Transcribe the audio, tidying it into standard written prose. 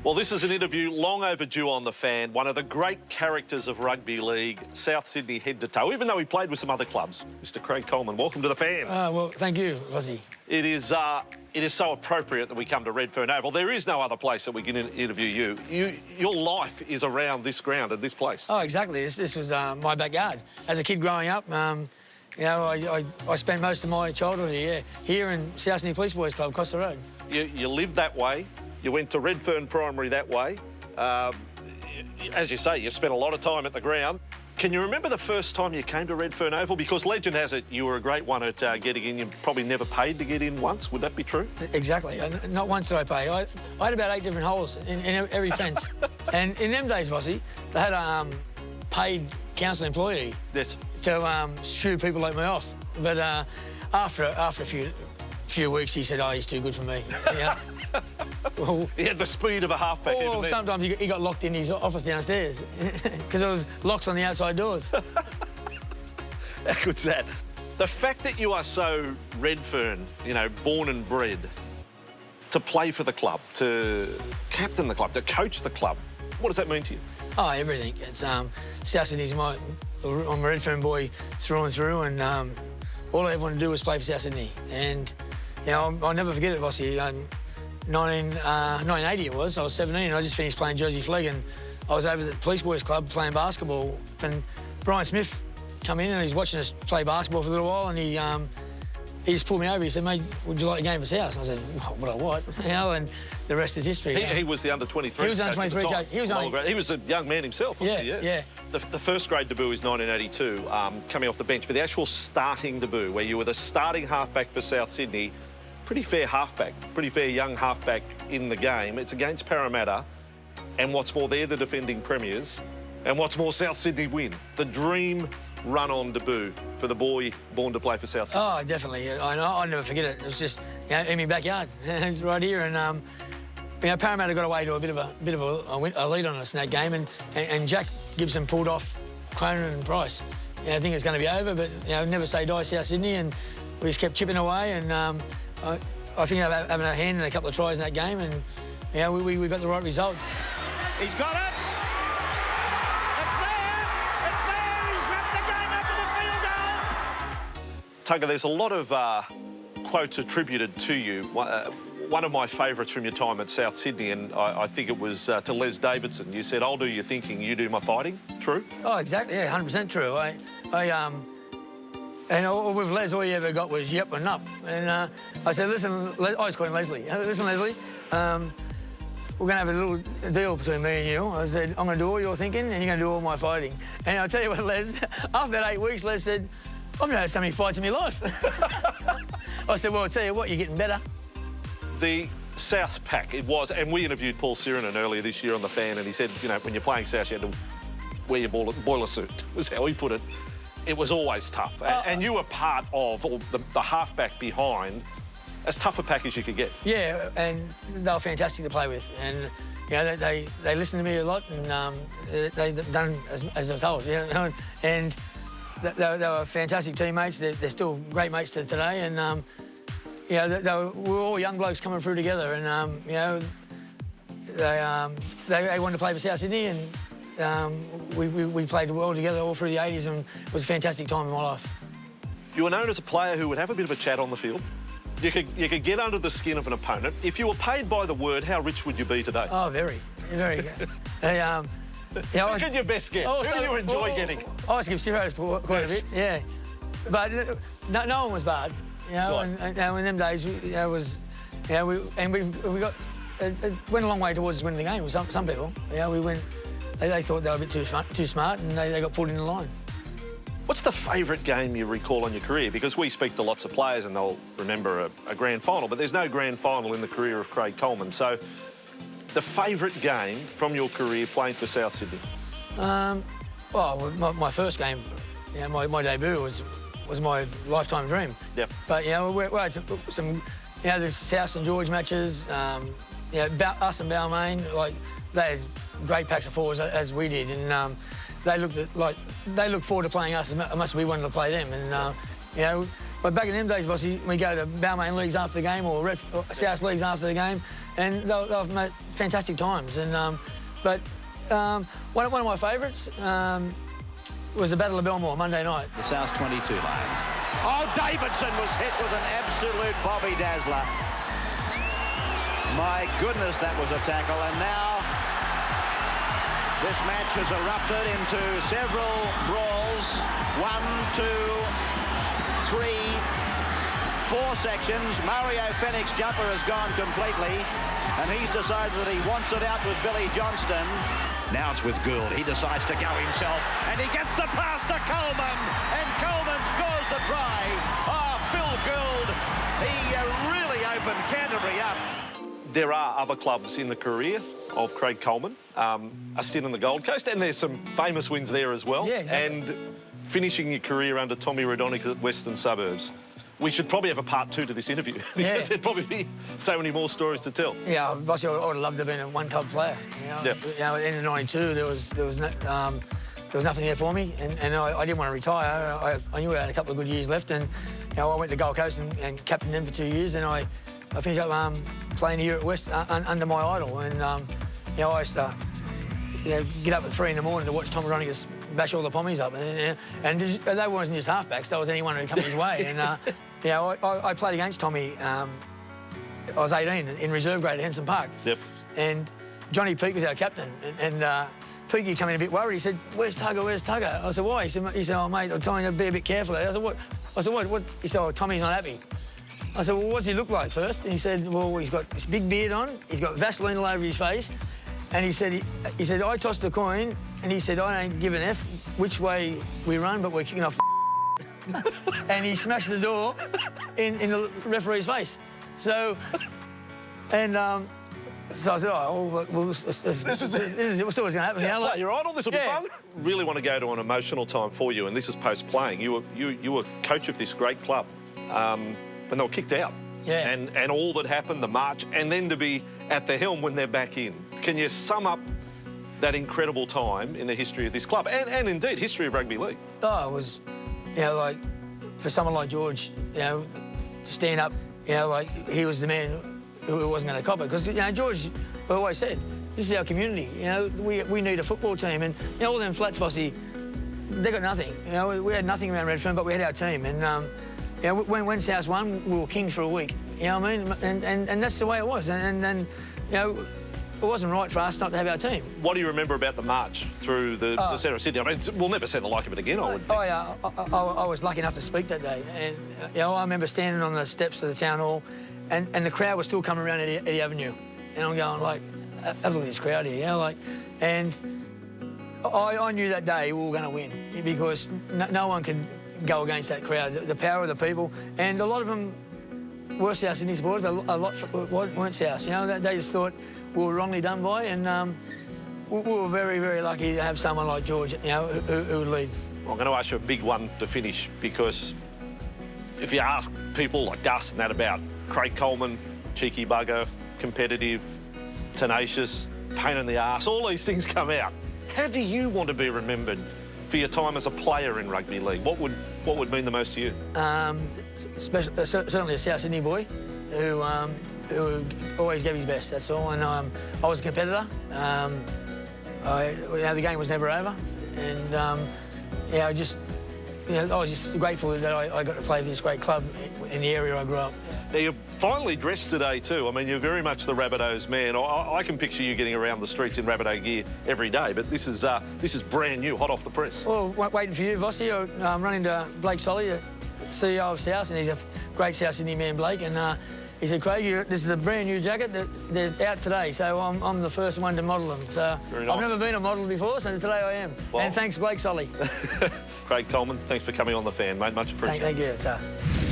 Well, this is an interview long overdue on The Fan. One of the great characters of rugby league, South Sydney head to toe, even though he played with some other clubs. Mr. Craig Coleman, welcome to The Fan. Well, thank you, Vossi. It is so appropriate that we come to Redfern Oval. There is no other place that we can interview you. Your life is around this ground and this place. Oh, exactly. This was my backyard. As a kid growing up, you know, I spent most of my childhood here in South Sydney Police Boys Club across the road. You lived that way. You went to Redfern Primary that way. As you say, you spent a lot of time at the ground. Can you remember the first time you came to Redfern Oval? Because legend has it you were a great one at getting in. You probably never paid to get in once. Would that be true? Exactly. Not once did I pay. I had about 8 different holes in every fence. And in them days, Vossi, they had a paid council employee to shoo people like me off. But after a few weeks, he said, "Oh, he's too good for me." Yeah. Well, he had the speed of a halfback. Well, sometimes he got locked in his office downstairs because there was locks on the outside doors. How good's that? The fact that you are so Redfern, you know, born and bred, to play for the club, to captain the club, to coach the club, what does that mean to you? Oh, everything. It's South Sydney's I'm a Redfern boy through and through, and all I ever wanted to do was play for South Sydney. And you know, I'll never forget it, Vossi. 1980 it was. I was 17. I just finished playing Jersey Flag, and I was over at the Police Boys Club playing basketball. And Brian Smith come in and he's watching us play basketball for a little while, and he just pulled me over. He said, "Mate, would you like a game of South?" And I said, "What I what?" You know, and the rest is history. He was the under-23. He was under-23 coach. He was a young man himself. Wasn't he? Yeah. The first grade debut is 1982, coming off the bench. But the actual starting debut, where you were the starting halfback for South Sydney, pretty fair halfback, pretty fair young halfback in the game. It's against Parramatta, and what's more, they're the defending premiers, and what's more, South Sydney win. The dream run-on debut for the boy born to play for South Sydney. Oh, definitely. I'll never forget it. It was just, you know, in my backyard, right here, and you know, Parramatta got away to a bit of a lead on us in that game, and Jack Gibson pulled off Cronin and Price. You know, I think it was going to be over, but you know, never say die, South Sydney, and we just kept chipping away, and I think having a hand in a couple of tries in that game, and you know, we got the right result. He's got it. It's there. It's there. He's wrapped the game up with a field goal. Tugger, there's a lot of quotes attributed to you. One of my favourites from your time at South Sydney, and I think it was to Les Davidson. You said, "I'll do your thinking, you do my fighting." True? Oh, exactly. Yeah, 100% true. And with Les, all he ever got was yep and up. And I said, "Listen," I was calling Leslie. "Listen, Leslie, we're going to have a little deal between me and you." I said, "I'm going to do all your thinking and you're going to do all my fighting." And I'll tell you what, Les, after that 8 weeks, Les said, "I've never had so many fights in my life." I said, "Well, I'll tell you what, you're getting better." The South pack, it was, and we interviewed Paul Sirenen earlier this year on The Fan, and he said, you know, when you're playing South, you had to wear your boiler suit, was how he put it. It was always tough, and you were part of the halfback behind as tough a pack as you could get. Yeah, and they were fantastic to play with, and you know they listened to me a lot, and they've done as I told, you know, and they were fantastic teammates. They're still great mates to today, and you know we were all young blokes coming through together, and you know they wanted to play for South Sydney, and we played well together all through the 80s, and it was a fantastic time in my life. You were known as a player who would have a bit of a chat on the field. You could get under the skin of an opponent. If you were paid by the word, how rich would you be today? Oh, very. You know, Who could you best get? Who do you enjoy getting? I used to give zeros quite a bit, yeah. But no one was bad, you know, right. and in them days, you know, we got, it went a long way towards winning the game with some people. You know, they thought they were a bit too smart, and they got pulled in the line. What's the favourite game you recall on your career? Because we speak to lots of players and they'll remember a grand final, but there's no grand final in the career of Craig Coleman. So, the favourite game from your career playing for South Sydney? Well, my first game, you know, my debut was my lifetime dream. Yep. But, you know, we had some, you know, the South St George matches, you know, us and Balmain, like, they had great packs of fours as we did, and they looked forward to playing us as much as we wanted to play them. And you know, But back in them days, Vossy, we go to Balmain leagues after the game or South leagues after the game, and they've made fantastic times. And one of my favourites was the Battle of Belmore Monday night. The South 22 line. Oh, Davidson was hit with an absolute Bobby Dazzler. My goodness, that was a tackle. And now this match has erupted into several brawls. 1, 2, 3, 4 sections. Mario Fennick's jumper has gone completely, and he's decided that he wants it out with Billy Johnston. Now it's with Gould. He decides to go himself, and he gets the pass to Coleman, and Coleman scores the try. Oh, Phil Gould, he really opened Canterbury up. There are other clubs in the career of Craig Coleman, a stint on the Gold Coast, and there's some famous wins there as well. Yeah, exactly. And finishing your career under Tommy Radonic at Western Suburbs. We should probably have a part 2 to this interview because there'd probably be so many more stories to tell. Yeah, Vossy, I would have loved to have been a one-club player. At the end of '92, there was nothing there for me, and I didn't want to retire. I knew I had a couple of good years left, and I went to Gold Coast and captained them for 2 years, and I finished up playing here at West under my idol, and I used to get up at 3 in the morning to watch Tom Radonic bash all the pommies up, and they wasn't just halfbacks; that was anyone who come his way. And I played against Tommy. I was 18 in reserve grade at Henson Park. Yep. And Johnny Peake was our captain, and Peaky came in a bit worried. He said, "Where's Tugger? Where's Tugger?" I said, "Why?" He said, "Oh mate, I'm telling you to be a bit careful." I said, "What?" I said, "What?" He said, "Oh, Tommy's not happy." I said, "Well, what's he look like first?" And he said, "Well, he's got this big beard on, he's got Vaseline all over his face." And he said, I tossed a coin, and he said, I don't give an F which way we run, but we're kicking off. And he smashed the door in the referee's face. So, and so I said, oh, well, this is what's going to happen now. Play your idol, this will be fun. Really want to go to an emotional time for you, and this is post-playing. You were coach of this great club, but they were kicked out. Yeah. And all that happened, the march, and then to be at the helm when they're back in. Can you sum up that incredible time in the history of this club and indeed history of rugby league? Oh, it was, like for someone like George, to stand up, like he was the man who wasn't going to cop it. Because, George always said, this is our community. We need a football team. And, all them flats, Vossy, they got nothing. We had nothing around Redfern, but we had our team. And, when South won, we were kings for a week. You know what I mean? And that's the way it was. And it wasn't right for us not to have our team. What do you remember about the march through the centre of Sydney? I mean, we'll never see the like of it again, I would think. Oh, yeah. I was lucky enough to speak that day. And, I remember standing on the steps of the town hall, and the crowd was still coming around Eddie Avenue. And I'm going, like, have a look at this crowd here, and I knew that day we were going to win because no one could go against that crowd, the power of the people. And a lot of them were South Sydney supporters, but a lot weren't South. They just thought we were wrongly done by, and we were very, very lucky to have someone like George, who would lead. Well, I'm going to ask you a big one to finish, because if you ask people like Gus and that about Craig Coleman, cheeky bugger, competitive, tenacious, pain in the arse, all these things come out. How do you want to be remembered for your time as a player in rugby league? What would mean the most to you? Certainly a South Sydney boy who always gave his best, that's all. And I was a competitor. The game was never over. And I was just grateful that I got to play for this great club in the area I grew up. Now, you're finely dressed today too. I mean, you're very much the Rabbitohs man. I can picture you getting around the streets in Rabbitoh gear every day, but this is brand new, hot off the press. Well, waiting for you, Vossy. I'm running to Blake Solly, the CEO of South, and he's a great South Sydney man, Blake, and he said, Craig, this is a brand new jacket. They're out today, so I'm the first one to model them. So nice. I've never been a model before, so today I am. Well, and thanks, Blake Solly. Craig Coleman, thanks for coming on The Fan, mate. Much appreciated. Thank you.